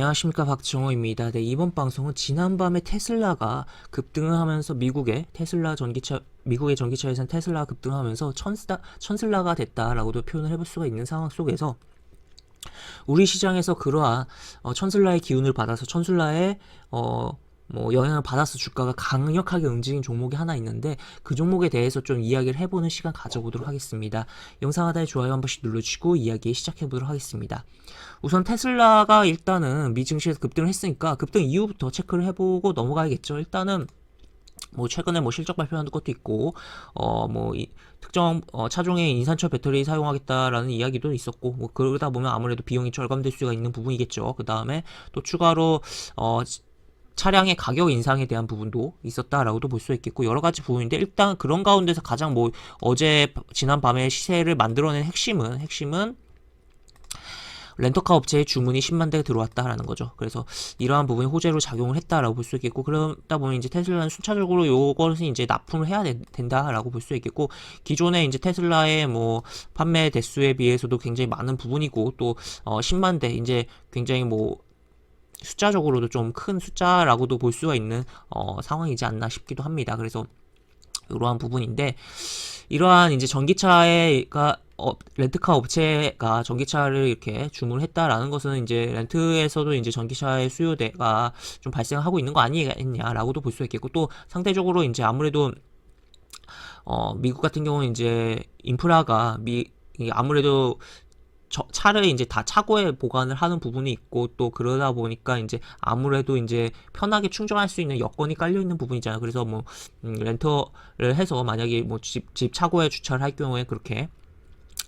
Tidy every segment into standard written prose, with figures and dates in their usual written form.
안녕하십니까, 박정호입니다. 네, 이번 방송은 지난밤에 테슬라가 급등을 하면서 미국의 전기차 회사 테슬라가 급등하면서 천슬라가 됐다라고도 표현을 해볼 수가 있는 상황 속에서 우리 시장에서 그러한 천슬라의 기운을 받아서 천슬라의 영향을 받아서 주가가 강력하게 움직인 종목이 하나 있는데, 그 종목에 대해서 좀 이야기를 해보는 시간 가져보도록 하겠습니다. 영상 하단에 좋아요 한 번씩 눌러주시고 이야기 시작해보도록 하겠습니다. 우선 테슬라가 일단은 미증시에서 급등을 했으니까 급등 이후부터 체크를 해보고 넘어가야겠죠. 일단은 최근에 실적 발표한 것도 있고, 특정 차종의 인산철 배터리 사용하겠다라는 이야기도 있었고, 그러다 보면 아무래도 비용이 절감될 수가 있는 부분이겠죠. 그 다음에 또 추가로 차량의 가격 인상에 대한 부분도 있었다라고도 볼 수 있겠고, 여러 가지 부분인데, 일단 그런 가운데서 가장 지난 밤에 시세를 만들어낸 핵심은 렌터카 업체의 주문이 10만 대가 들어왔다라는 거죠. 그래서 이러한 부분이 호재로 작용을 했다라고 볼 수 있겠고, 그러다 보면 이제 테슬라는 순차적으로 요것은 이제 납품을 해야 된다라고 볼 수 있겠고, 기존에 이제 테슬라의 판매 대수에 비해서도 굉장히 많은 부분이고, 또 10만 대 이제 굉장히 숫자적으로도 좀 큰 숫자라고도 볼 수가 있는 상황이지 않나 싶기도 합니다. 그래서 이러한 부분인데, 이러한 이제 렌트카 업체가 전기차를 이렇게 주문을 했다라는 것은 이제 렌트에서도 이제 전기차의 수요대가 좀 발생하고 있는 거 아니겠냐라고도 볼 수 있겠고, 또 상대적으로 이제 아무래도 미국 같은 경우는 이제 인프라가 아무래도 차를 이제 다 차고에 보관을 하는 부분이 있고, 또 그러다 보니까 이제 아무래도 이제 편하게 충전할 수 있는 여건이 깔려 있는 부분이잖아요. 그래서 렌터를 해서 만약에 집 차고에 주차를 할 경우에 그렇게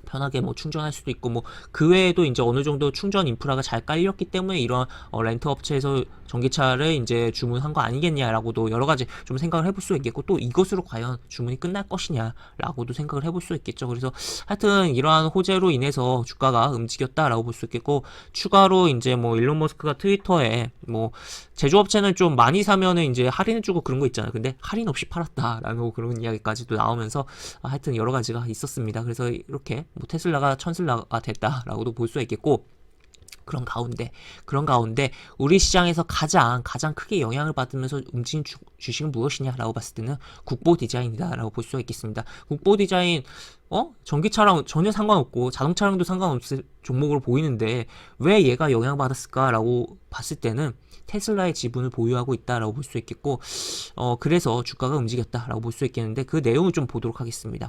편하게 충전할 수도 있고, 그 외에도 이제 어느 정도 충전 인프라가 잘 깔렸기 때문에 이런 렌트 업체에서 전기차를 이제 주문한 거 아니겠냐라고도 여러 가지 좀 생각을 해볼 수 있겠고, 또 이것으로 과연 주문이 끝날 것이냐라고도 생각을 해볼 수 있겠죠. 그래서 하여튼 이러한 호재로 인해서 주가가 움직였다라고 볼 수 있겠고, 추가로 이제 일론 머스크가 트위터에 제조업체는 좀 많이 사면은 이제 할인해주고 그런 거 있잖아요. 근데 할인 없이 팔았다라는 그런 이야기까지도 나오면서 하여튼 여러 가지가 있었습니다. 그래서 이렇게 테슬라가 천슬라가 됐다라고도 볼 수 있겠고, 그런 가운데 우리 시장에서 가장 크게 영향을 받으면서 움직인 주식은 무엇이냐라고 봤을 때는 국보 디자인이다라고 볼 수가 있겠습니다. 국보 디자인 전기차랑 전혀 상관없고 자동차랑도 상관없을 종목으로 보이는데 왜 얘가 영향받았을까라고 봤을 때는 테슬라의 지분을 보유하고 있다라고 볼 수 있겠고, 그래서 주가가 움직였다라고 볼 수 있겠는데, 그 내용을 좀 보도록 하겠습니다.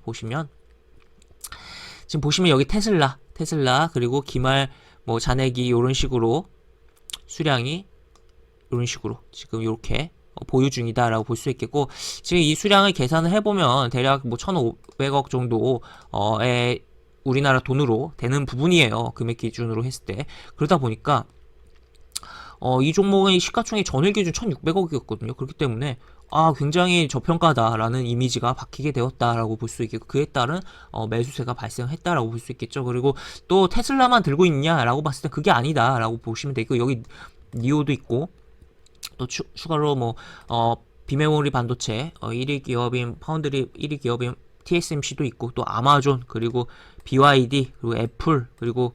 지금 보시면 여기 테슬라 그리고 기말 잔액이 이런 식으로 수량이 이런 식으로 지금 이렇게 보유 중이다라고 볼 수 있겠고, 지금 이 수량을 계산을 해보면 대략 1,500억 정도의 우리나라 돈으로 되는 부분이에요. 금액 기준으로 했을 때. 그러다 보니까 이 종목의 시가총액 전일 기준 1,600억이었거든요. 그렇기 때문에 굉장히 저평가다라는 이미지가 박히게 되었다라고 볼 수 있겠고, 그에 따른 매수세가 발생했다라고 볼 수 있겠죠. 그리고 또 테슬라만 들고 있냐라고 봤을 때 그게 아니다라고 보시면 되고, 여기 니오도 있고, 또 추가로 비메모리 반도체 1위 기업인 파운드리 1위 기업인 TSMC도 있고, 또 아마존, 그리고 BYD, 그리고 애플, 그리고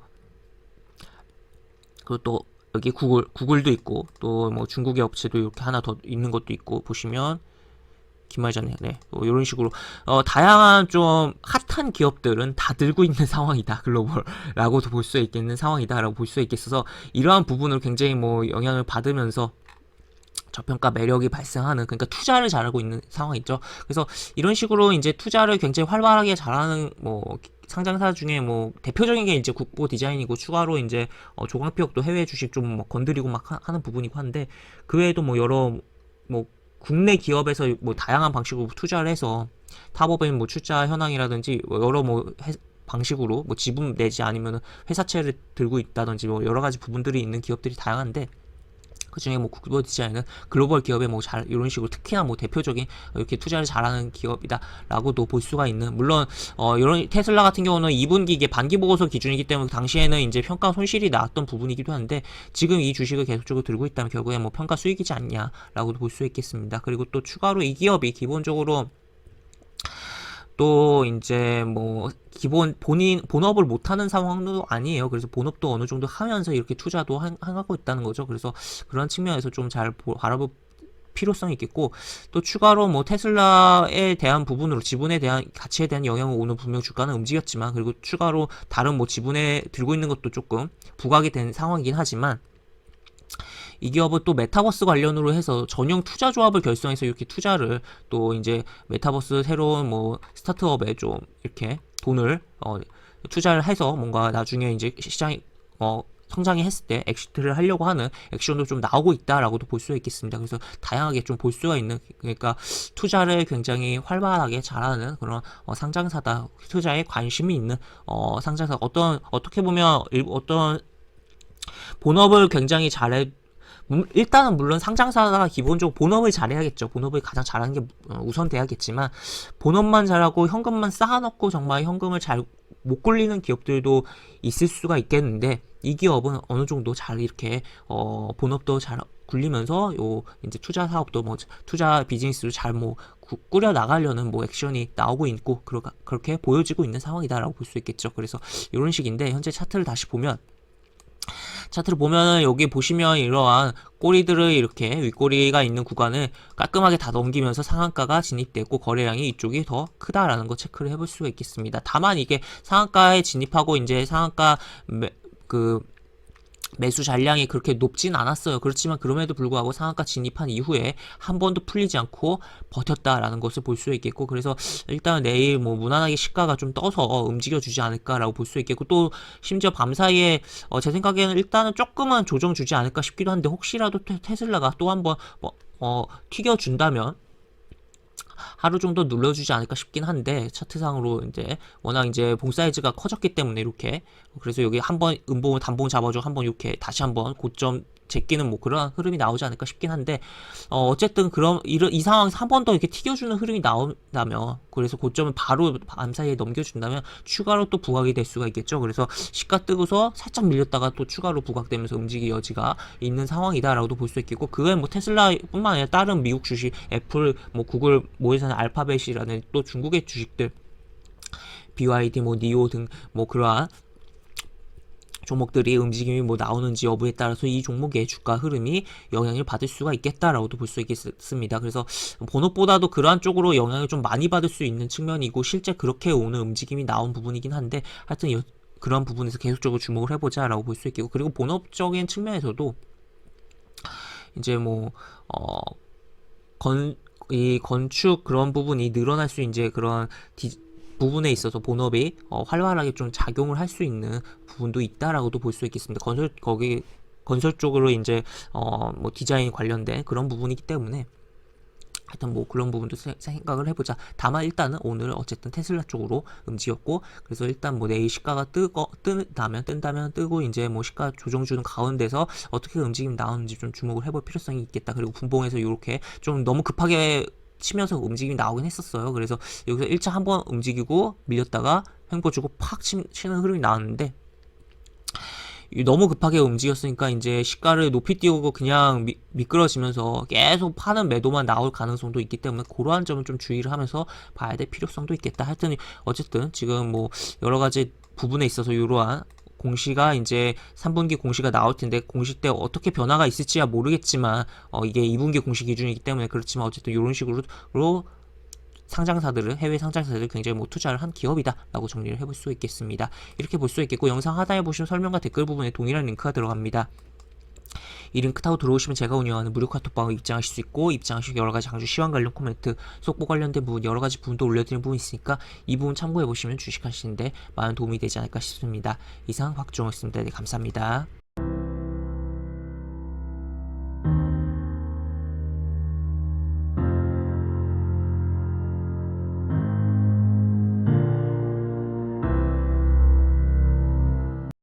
또 여기 구글도 있고, 또 중국의 업체도 이렇게 하나 더 있는 것도 있고, 보시면 기말전에 이런 식으로 다양한 좀 핫한 기업들은 다 들고 있는 상황이다, 글로벌라고도 볼 수 있겠는 상황이다라고 볼 수 있겠어서, 이러한 부분을 굉장히 영향을 받으면서 저평가 매력이 발생하는, 그러니까 투자를 잘하고 있는 상황이죠. 그래서 이런 식으로 이제 투자를 굉장히 활발하게 잘하는 상장사 중에 대표적인 게 이제 국보 디자인이고, 추가로 이제 조광피역도 해외 주식 좀 건드리고 하는 부분이고 한데, 그 외에도 여러 국내 기업에서 다양한 방식으로 투자를 해서 탑업인 출자 현황이라든지 여러 방식으로 지분 내지 아니면 회사채를 들고 있다든지 여러 가지 부분들이 있는 기업들이 다양한데, 그 중에 국보 디자인은 글로벌 기업에 이런 식으로 특히나 대표적인 이렇게 투자를 잘하는 기업이다라고도 볼 수가 있는, 물론 이런 테슬라 같은 경우는 2분기 이게 반기 보고서 기준이기 때문에 당시에는 이제 평가 손실이 나왔던 부분이기도 한데, 지금 이 주식을 계속적으로 들고 있다면 결국에 평가 수익이지 않냐라고도 볼 수 있겠습니다. 그리고 또 추가로 이 기업이 기본적으로 또 이제 뭐 기본 본인 본업을 못하는 상황도 아니에요. 그래서 본업도 어느 정도 하면서 이렇게 투자도 하고 있다는 거죠. 그래서 그런 측면에서 좀 잘 바라볼 필요성이 있겠고, 또 추가로 뭐 테슬라에 대한 부분으로 지분에 대한 가치에 대한 영향을 오늘 분명 주가는 움직였지만, 그리고 추가로 다른 뭐 지분에 들고 있는 것도 조금 부각이 된 상황이긴 하지만, 이 기업은 또 메타버스 관련으로 해서 전용 투자 조합을 결성해서 이렇게 투자를, 또 이제 메타버스 새로운 뭐 스타트업에 좀 이렇게 돈을 투자를 해서 뭔가 나중에 이제 시장이 성장이 했을 때 엑시트를 하려고 하는 액션도 좀 나오고 있다라고도 볼 수가 있겠습니다. 그래서 다양하게 좀 볼 수가 있는, 그러니까 투자를 굉장히 활발하게 잘하는 그런 상장사다. 투자에 관심이 있는 상장사. 어떻게 보면 어떤 본업을 굉장히 잘해. 일단은 물론 상장사가 기본적으로 본업을 잘해야겠죠. 본업을 가장 잘하는 게 우선 돼야겠지만, 본업만 잘하고 현금만 쌓아놓고 정말 현금을 잘 못 굴리는 기업들도 있을 수가 있겠는데, 이 기업은 어느 정도 잘 이렇게 본업도 잘 굴리면서 요 이제 투자 사업도 뭐 투자 비즈니스로 잘 뭐 꾸려 나가려는 뭐 액션이 나오고 있고, 그렇게 보여지고 있는 상황이다라고 볼 수 있겠죠. 그래서 이런 식인데, 현재 차트를 다시 보면, 차트를 보면은 여기 보시면 이러한 꼬리들을 이렇게 윗꼬리가 있는 구간을 깔끔하게 다 넘기면서 상한가가 진입됐고, 거래량이 이쪽이 더 크다라는 거 체크를 해볼 수가 있겠습니다. 다만 이게 상한가에 진입하고 이제 상한가 매수 잔량이 그렇게 높진 않았어요. 그렇지만 그럼에도 불구하고 상한가 진입한 이후에 한 번도 풀리지 않고 버텼다라는 것을 볼 수 있겠고, 그래서 일단 내일 뭐 무난하게 시가가 좀 떠서 움직여주지 않을까라고 볼 수 있겠고, 또 심지어 밤사이에 제 생각에는 일단은 조금은 조정 주지 않을까 싶기도 한데, 혹시라도 테슬라가 또 한번 튀겨준다면 하루 정도 눌러주지 않을까 싶긴 한데, 차트상으로 이제 워낙 이제 봉 사이즈가 커졌기 때문에 이렇게, 그래서 여기 한번 음봉을 단봉 잡아줘 한번 이렇게 다시 한번 고점 제끼는 뭐 그런 흐름이 나오지 않을까 싶긴 한데, 어쨌든 그럼 이 상황에서 한 번 더 이렇게 튀겨주는 흐름이 나온다면, 그래서 고점을 바로 밤 사이에 넘겨준다면 추가로 또 부각이 될 수가 있겠죠. 그래서 시가 뜨고서 살짝 밀렸다가 또 추가로 부각되면서 움직일 여지가 있는 상황이다라고도 볼 수 있겠고, 그게 뭐 테슬라뿐만 아니라 다른 미국 주식, 애플, 뭐 구글, 모의사는 알파벳이라는 또 중국의 주식들, BYD, 뭐 니오 등 뭐 그러한 종목들이 움직임이 뭐 나오는지 여부에 따라서 이 종목의 주가 흐름이 영향을 받을 수가 있겠다라고도 볼 수 있겠습니다. 그래서 본업보다도 그러한 쪽으로 영향을 좀 많이 받을 수 있는 측면이고, 실제 그렇게 오는 움직임이 나온 부분이긴 한데, 하여튼 그런 부분에서 계속적으로 주목을 해보자라고 볼 수 있겠고, 그리고 본업적인 측면에서도 이제 뭐 이 건축 그런 부분이 늘어날 수 이제 그런 부분에 있어서 본업이 활발하게 좀 작용을 할 수 있는 부분도 있다라고도 볼 수 있겠습니다. 건설 쪽으로 이제 뭐 디자인 관련된 그런 부분이기 때문에, 하여튼 뭐 그런 부분도 생각을 해보자. 다만 일단은 오늘 어쨌든 테슬라 쪽으로 움직였고, 그래서 일단 뭐 내일 시가가 뜬다면 뜨고, 이제 뭐 시가 조정 주는 가운데서 어떻게 움직임이 나오는지 좀 주목을 해볼 필요성이 있겠다. 그리고 분봉에서 이렇게 좀 너무 급하게 치면서 움직임이 나오긴 했었어요. 그래서 여기서 1차 한번 움직이고 밀렸다가 횡보 주고 팍 치는 흐름이 나왔는데, 너무 급하게 움직였으니까 이제 시가를 높이 띄우고 그냥 미끄러지면서 계속 파는 매도만 나올 가능성도 있기 때문에, 그러한 점은 좀 주의를 하면서 봐야 될 필요성도 있겠다. 하여튼 어쨌든 지금 뭐 여러 가지 부분에 있어서 이러한 공시가 이제 3분기 공시가 나올 텐데, 공시 때 어떻게 변화가 있을지야 모르겠지만 이게 2분기 공시 기준이기 때문에 그렇지만, 어쨌든 이런 식으로 상장사들은, 해외 상장사들은 굉장히 뭐 투자를 한 기업이다라고 정리를 해볼 수 있겠습니다. 이렇게 볼 수 있겠고, 영상 하단에 보시면 설명과 댓글 부분에 동일한 링크가 들어갑니다. 이 링크 타고 들어오시면 제가 운영하는 무료 카톡방에 입장하실 수 있고, 입장하시고 여러가지 장주 시황 관련 코멘트, 속보 관련된 부분, 여러가지 부분도 올려드리는 부분이 있으니까 이 부분 참고해보시면 주식하시는데 많은 도움이 되지 않을까 싶습니다. 이상 박종호였습니다. 네, 감사합니다.